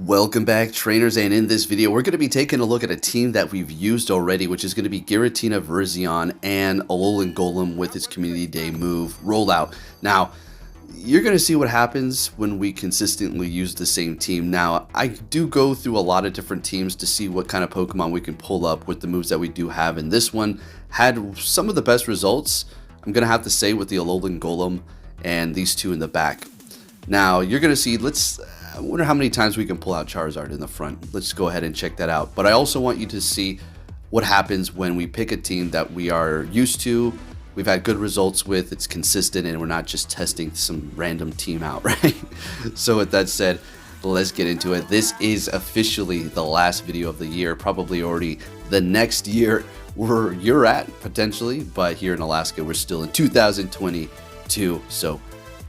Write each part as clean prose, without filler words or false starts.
Welcome back, trainers, and in this video we're going to be taking a look at a team that we've used already, which is going to be Giratina, Virizion, and Alolan Golem with his Community Day move rollout. Now, you're going to see what happens when we consistently use the same team. Now, I do go through a lot of different teams to see what kind of Pokemon we can pull up with the moves that we do have, and this one had some of the best results, I'm going to have to say, with the Alolan Golem and these two in the back. Now, you're going to see, I wonder how many times we can pull out Charizard in the front. Let's go ahead and check that out. But I also want you to see what happens when we pick a team that we are used to, we've had good results with, it's consistent, and we're not just testing some random team out, right? So with that said, let's get into it. This is officially the last video of the year, probably already the next year where you're at, potentially. But here in Alaska, we're still in 2022, so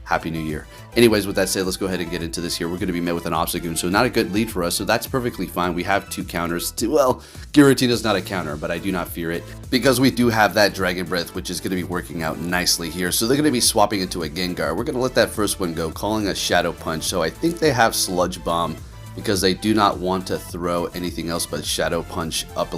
Happy New Year. Anyways, with that said, let's go ahead and get into this here. We're going to be met with an Obstagoon, so not a good lead for us, so that's perfectly fine. We have two counters. Well, Giratina's not a counter, but I do not fear it, because we do have that Dragon Breath, which is going to be working out nicely here. So they're going to be swapping into a Gengar. We're going to let that first one go, calling a Shadow Punch. So I think they have Sludge Bomb, because they do not want to throw anything else but Shadow Punch up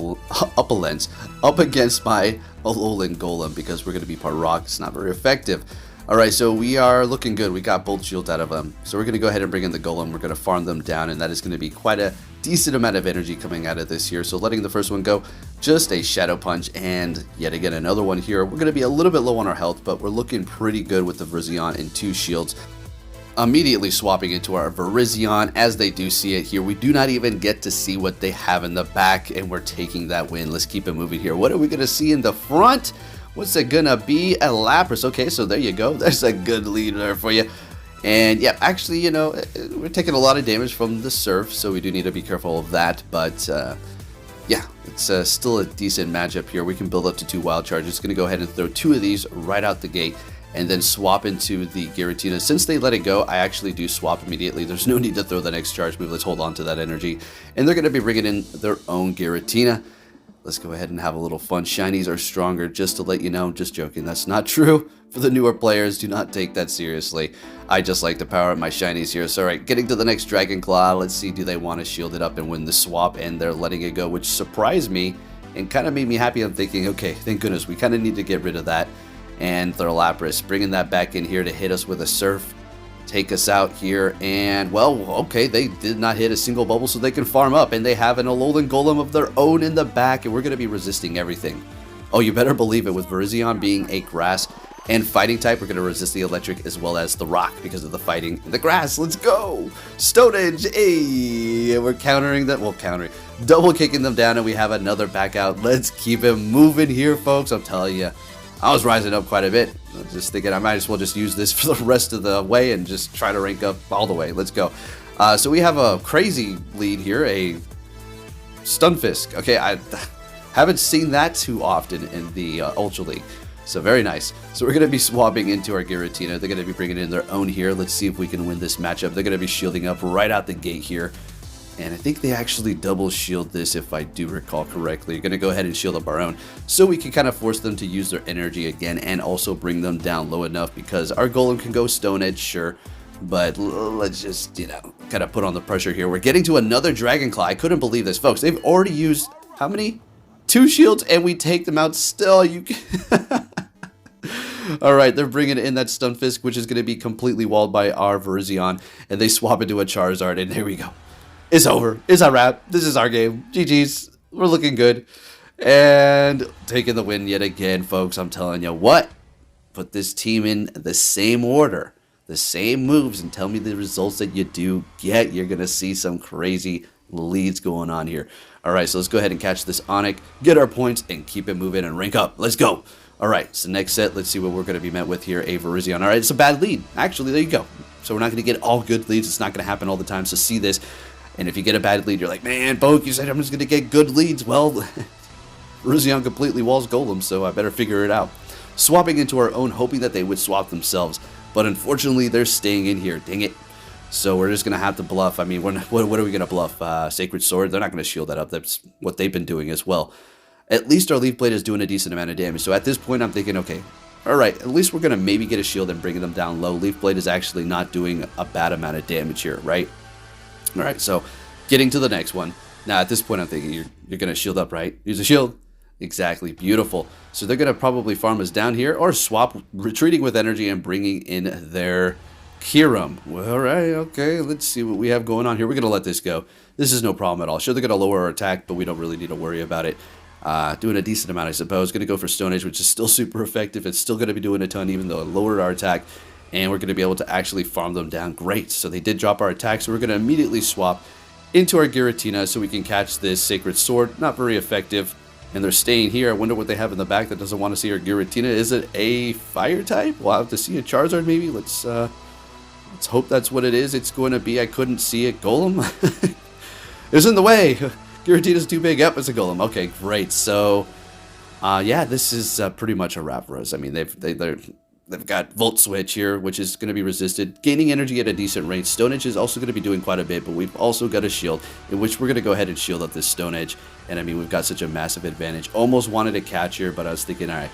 against my Alolan Golem, because we're going to be part rock. It's not very effective. Alright, so we are looking good. We got both shields out of them. So we're going to go ahead and bring in the Golem. We're going to farm them down, and that is going to be quite a decent amount of energy coming out of this here. So letting the first one go, just a Shadow Punch, and yet again another one here. We're going to be a little bit low on our health, but we're looking pretty good with the Virizion and two shields. Immediately swapping into our Virizion as they do see it here. We do not even get to see what they have in the back, and we're taking that win. Let's keep it moving here. What are we going to see in the front? What's it gonna be? A Lapras. Okay, so there you go. There's a good lead there for you. And yeah, actually, you know, we're taking a lot of damage from the Surf, so we do need to be careful of that. But yeah, it's still a decent matchup here. We can build up to 2 wild charges. Gonna go ahead and throw 2 of these right out the gate, and then swap into the Giratina. Since they let it go, I actually do swap immediately. There's no need to throw the next charge move. Let's hold on to that energy. And they're gonna be bringing in their own Giratina. Let's go ahead and have a little fun. Shinies are stronger, just to let you know. Just joking, that's not true. For the newer players, do not take that seriously. I just like to power up my shinies here. So alright, getting to the next Dragon Claw. Let's see, do they want to shield it up and win the swap? And they're letting it go, which surprised me and kind of made me happy. I'm thinking, okay, thank goodness, we kind of need to get rid of that. And their Lapras, bringing that back in here to hit us with a Surf. Take us out here, and well, okay, they did not hit a single bubble, so they can farm up, and they have an Alolan Golem of their own in the back, and we're going to be resisting everything. Oh, you better believe it. With Virizion being a grass and fighting type, we're going to resist the electric as well as the rock because of the fighting and the grass. Let's go! Stone Edge, hey! We're countering that, well, double kicking them down, and we have another back out. Let's keep it moving here, folks. I'm telling you, I was rising up quite a bit. I was just thinking I might as well just use this for the rest of the way and just try to rank up all the way. Let's go. So we have a crazy lead here, a Stunfisk. Okay, I haven't seen that too often in the Ultra League. So very nice. So we're going to be swapping into our Giratina. They're going to be bringing in their own here. Let's see if we can win this matchup. They're going to be shielding up right out the gate here. And I think they actually double shield this, if I do recall correctly. You're going to go ahead and shield up our own, so we can kind of force them to use their energy again and also bring them down low enough, because our Golem can go Stone Edge, sure, but let's just, you know, kind of put on the pressure here. We're getting to another Dragon Claw. I couldn't believe this, folks. They've already used, how many? 2 shields, and we take them out still. You can Alright, they're bringing in that Stunfisk, which is going to be completely walled by our Virizion, and they swap into a Charizard, and there we go. It's over. It's a wrap. This is our game. GG's. We're looking good. And taking the win yet again, folks. I'm telling you what. Put this team in the same order, the same moves, and tell me the results that you do get. You're going to see some crazy leads going on here. Alright, so let's go ahead and catch this Onyx, get our points, and keep it moving and rank up. Let's go. Alright, so next set, let's see what we're going to be met with here. A Virizion. Alright, it's a bad lead. Actually, there you go. So we're not going to get all good leads. It's not going to happen all the time. So see this. And if you get a bad lead, you're like, man, Poke, you said I'm just going to get good leads. Well, Virizion completely walls Golem, so I better figure it out. Swapping into our own, hoping that they would swap themselves. But unfortunately, they're staying in here. Dang it. So we're just going to have to bluff. I mean, what are we going to bluff? Sacred Sword? They're not going to shield that up. That's what they've been doing as well. At least our Leaf Blade is doing a decent amount of damage. So at this point, I'm thinking, okay, alright, at least we're going to maybe get a shield and bring them down low. Leaf Blade is actually not doing a bad amount of damage here, right? Alright, so Getting to the next one. Now, at this point, I'm thinking you're going to shield up, right? Use a shield. Exactly. Beautiful. So they're going to probably farm us down here or swap, retreating with energy and bringing in their Kiram. Well, all right. Okay. Let's see what we have going on here. We're going to let this go. This is no problem at all. Sure, they're going to lower our attack, but we don't really need to worry about it. Doing a decent amount, I suppose. Going to go for Stone Edge, which is still super effective. It's still going to be doing a ton, even though it lowered our attack. And we're going to be able to actually farm them down. Great. So they did drop our attack, so we're going to immediately swap into our Giratina so we can catch this Sacred Sword. Not very effective. And they're staying here. I wonder what they have in the back that doesn't want to see our Giratina. Is it a fire type? We'll have to see a Charizard maybe. Let's hope that's what it is. It's going to be, I couldn't see it, Golem. It was in the way. Giratina's too big. Yep, it's a Golem. Okay, great. So, yeah, this is pretty much a wrap for us. I mean, they've got Volt Switch here, which is going to be resisted, gaining energy at a decent rate. Stone Edge is also going to be doing quite a bit, but we've also got a shield, in which we're going to go ahead and shield up this Stone Edge. And I mean, we've got such a massive advantage. Almost wanted to catch here, but I was thinking, all right,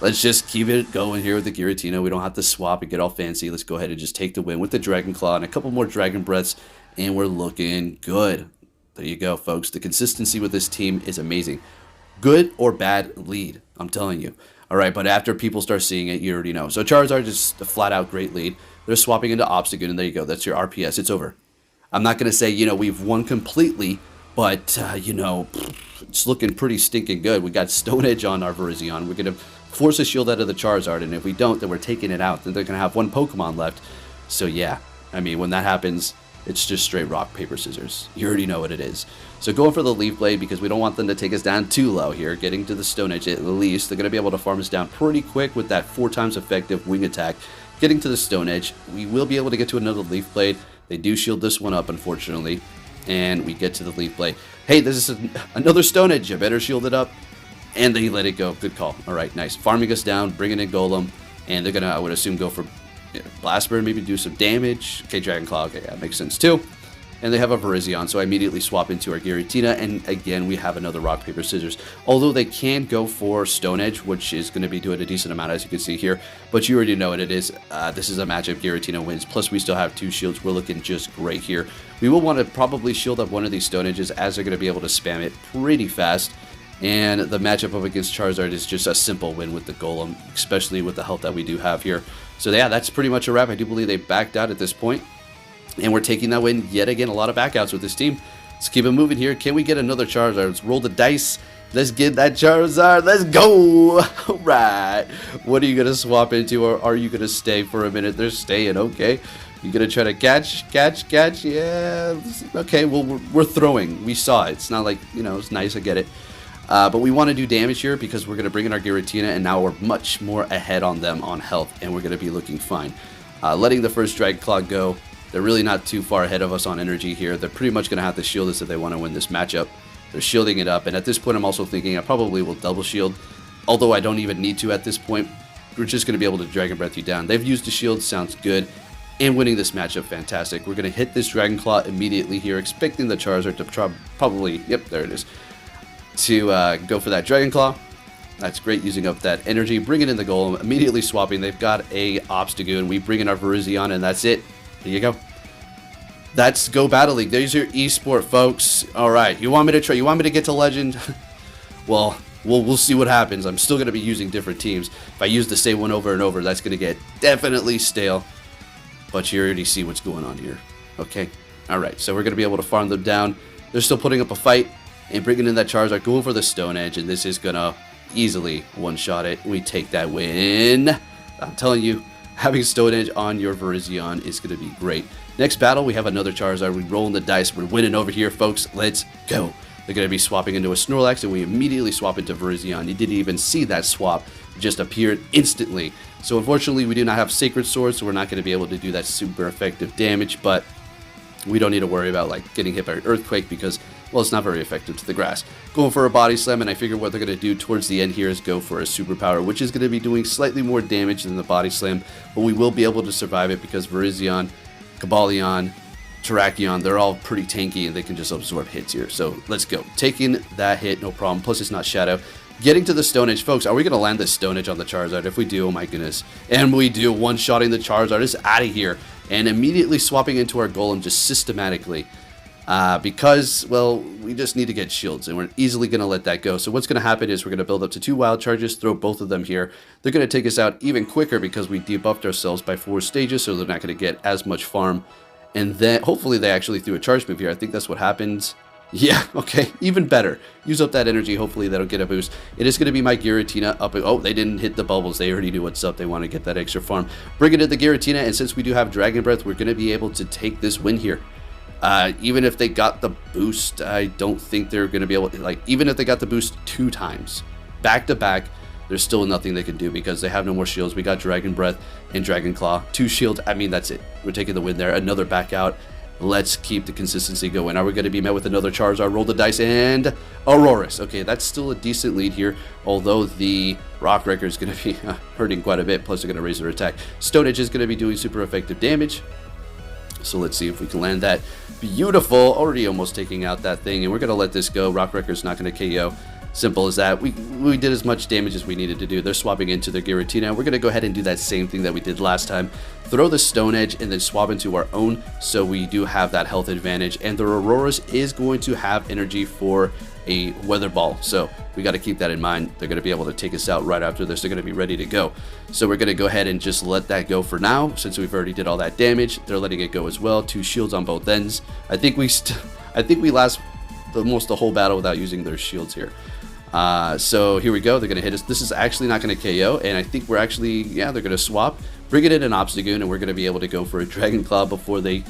let's just keep it going here with the Giratina. We don't have to swap and get all fancy. Let's go ahead and just take the win with the Dragon Claw and a couple more Dragon Breaths, and we're looking good. There you go, folks. The consistency with this team is amazing. Good or bad lead, I'm telling you. All right, but after people start seeing it, you already know. So Charizard is a flat-out great lead. They're swapping into Obstagoon, and there you go. That's your RPS. It's over. I'm not going to say, we've won completely, but, it's looking pretty stinking good. We got Stone Edge on our Virizion. We're going to force a shield out of the Charizard, and if we don't, then we're taking it out. Then they're going to have one Pokemon left. So, yeah, I mean, when that happens, it's just straight rock, paper, scissors. You already know what it is. So going for the Leaf Blade because we don't want them to take us down too low here. Getting to the Stone Edge at least. They're going to be able to farm us down pretty quick with that 4 times effective wing attack. Getting to the Stone Edge. We will be able to get to another Leaf Blade. They do shield this one up, unfortunately. And we get to the Leaf Blade. Hey, this is another Stone Edge. You better shield it up. And they let it go. Good call. All right, nice. Farming us down, bringing in Golem. And they're going to, I would assume, go for Blast Burn, maybe do some damage. Okay, Dragon Claw. Okay, that makes sense too. And they have a Virizion, so I immediately swap into our Giratina, and again, we have another rock, paper, scissors. Although they can go for Stone Edge, which is going to be doing a decent amount, as you can see here, but you already know what it is. This is a matchup Giratina wins, plus we still have 2 shields. We're looking just great here. We will want to probably shield up one of these Stone Edges, as they're going to be able to spam it pretty fast. And the matchup up against Charizard is just a simple win with the Golem, especially with the health that we do have here. So yeah, that's pretty much a wrap. I do believe they backed out at this point. And we're taking that win yet again. A lot of backouts with this team. Let's keep it moving here. Can we get another Charizard? Let's roll the dice. Let's get that Charizard. Let's go. All right. What are you going to swap into, or are you going to stay for a minute? They're staying. Okay. You going to try to catch? Yeah. Okay. Well, we're throwing. We saw it. It's not like, it's nice. I get it. But we want to do damage here because we're going to bring in our Giratina, and now we're much more ahead on them on health, and we're going to be looking fine. Letting the first Dragon Claw go. They're really not too far ahead of us on energy here. They're pretty much going to have to shield us if they want to win this matchup. They're shielding it up, and at this point I'm also thinking I probably will double shield, although I don't even need to at this point. We're just going to be able to Dragon Breath you down. They've used the shield, sounds good, and winning this matchup, fantastic. We're going to hit this Dragon Claw immediately here, expecting the Charizard to probably, yep, there it is, to go for that Dragon Claw. That's great, using up that energy, bringing in the Golem, immediately swapping. They've got a Obstagoon. We bring in our Virizion, and that's it. There you go. That's Go Battle League. There's your esport, folks. All right, you want me to try? You want me to get to Legend? Well, we'll see what happens. I'm still going to be using different teams. If I use the same one over and over, that's going to get definitely stale. But you already see what's going on here. Okay. All right. So we're going to be able to farm them down. They're still putting up a fight and bringing in that Charizard, going for the Stone Edge, and this is going to easily one-shot it. We take that win. I'm telling you, having Stone Edge on your Virizion is going to be great. Next battle, we have another Charizard. We're rolling the dice. We're winning over here, folks. Let's go. They're going to be swapping into a Snorlax, and we immediately swap into Virizion. You didn't even see that swap. It just appeared instantly. So unfortunately, we do not have Sacred Sword, so we're not going to be able to do that super effective damage, but we don't need to worry about getting hit by an Earthquake because, well, it's not very effective to the grass. Going for a Body Slam, and I figure what they're going to do towards the end here is go for a Superpower, which is going to be doing slightly more damage than the Body Slam, but we will be able to survive it because Virizion, Cobalion, Terrakion, they're all pretty tanky and they can just absorb hits here. So let's go. Taking that hit, no problem. Plus it's not Shadow. Getting to the Stone Edge, folks. Are we going to land this Stone Edge on the Charizard? If we do, oh my goodness. And we do. One-shotting the Charizard. It's out of here. And immediately swapping into our Golem just systematically. because, well, we just need to get shields, and we're easily going to let that go. So what's going to happen is we're going to build up to 2 wild charges, throw both of them here. They're going to take us out even quicker because we debuffed ourselves by 4 stages, so they're not going to get as much farm. And then hopefully they actually threw a charge move here. I think that's what happens. Yeah, okay, even better. Use up that energy. Hopefully that'll get a boost. It is going to be my Giratina up. Oh, they didn't hit the bubbles. They already knew what's up. They want to get that extra farm. Bring it to the Giratina, and since we do have Dragon Breath, we're going to be able to take this win here. Even if they got the boost, I don't think they're going to be able to, like, even if they got the boost 2 times, back to back, there's still nothing they can do because they have no more shields. We got Dragon Breath and Dragon Claw. 2 shields. I mean, that's it. We're taking the win there. Another back out. Let's keep the consistency going. Are we going to be met with another Charizard? Roll the dice and Aurorus. Okay, that's still a decent lead here, although the Rock Wrecker is going to be hurting quite a bit. Plus, they're going to raise their attack. Stone Edge is going to be doing super effective damage. So let's see if we can land that. Beautiful. Already almost taking out that thing, and we're going to let this go. Rock Wrecker's not going to KO. Simple as that. We did as much damage as we needed to do. They're swapping into their Giratina. We're going to go ahead and do that same thing that we did last time. Throw the Stone Edge and then swap into our own, so we do have that health advantage. And the Aurorus is going to have energy for a Weather Ball, so we got to keep that in mind. They're going to be able to take us out right after this. They're going to be ready to go. So we're going to go ahead and just let that go for now, since we've already did all that damage. They're letting it go as well. 2 shields on both ends. I think we last almost the whole battle without using their shields here. So here we go. They're going to hit us. This is actually not going to KO, and I think we're actually, yeah, they're going to swap. Bring it in an Obstagoon, and we're going to be able to go for a Dragon Claw before they...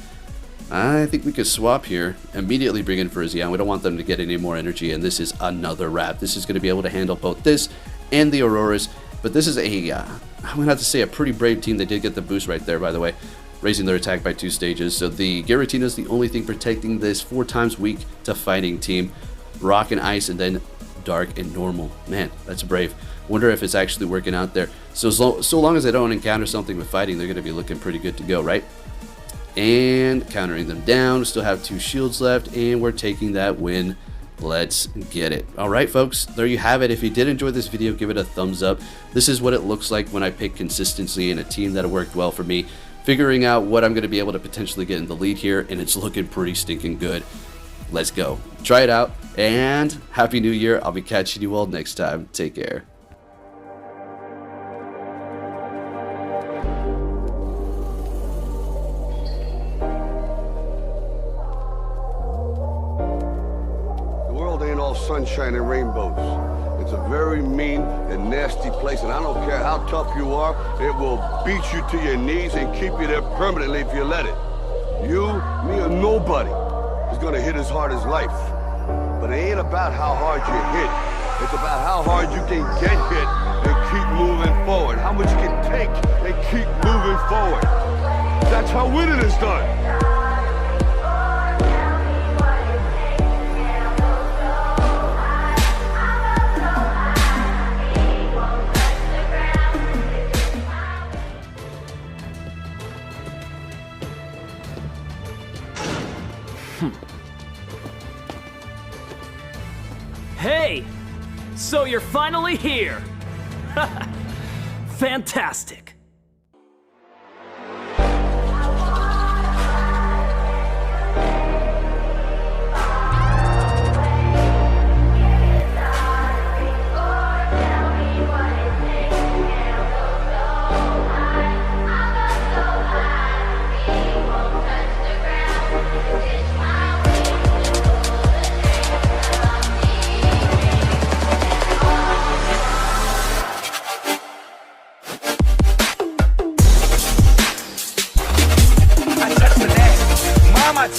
I think we could swap here. Immediately bring in Frizzion. We don't want them to get any more energy, and this is another wrap. This is going to be able to handle both this and the Aurorus, but this is a, I'm going to have to say, a pretty brave team. They did get the boost right there, by the way, raising their attack by 2 stages. So the Giratina is the only thing protecting this 4 times weak to fighting team. Rock and Ice, and then Dark and Normal. Man, that's brave. Wonder if it's actually working out there. So long as they don't encounter something with fighting, they're going to be looking pretty good to go, right? And countering them down. We still have 2 shields left, and we're taking that win. Let's get it. All right, folks, there you have it. If you did enjoy this video, give it a thumbs up. This is what it looks like when I pick consistency in a team that worked well for me. Figuring out what I'm going to be able to potentially get in the lead here, and it's looking pretty stinking good. Let's go. Try it out, and Happy New Year. I'll be catching you all next time. Take care. The world ain't all sunshine and rainbows. It's a very mean and nasty place, and I don't care how tough you are, it will beat you to your knees and keep you there permanently if you let it. You, me, or nobody is gonna hit as hard as life. But it ain't about how hard you hit. It's about how hard you can get hit and keep moving forward. How much you can take and keep moving forward. That's how winning is done. Hey! So you're finally here! Fantastic!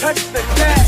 Touch the gas.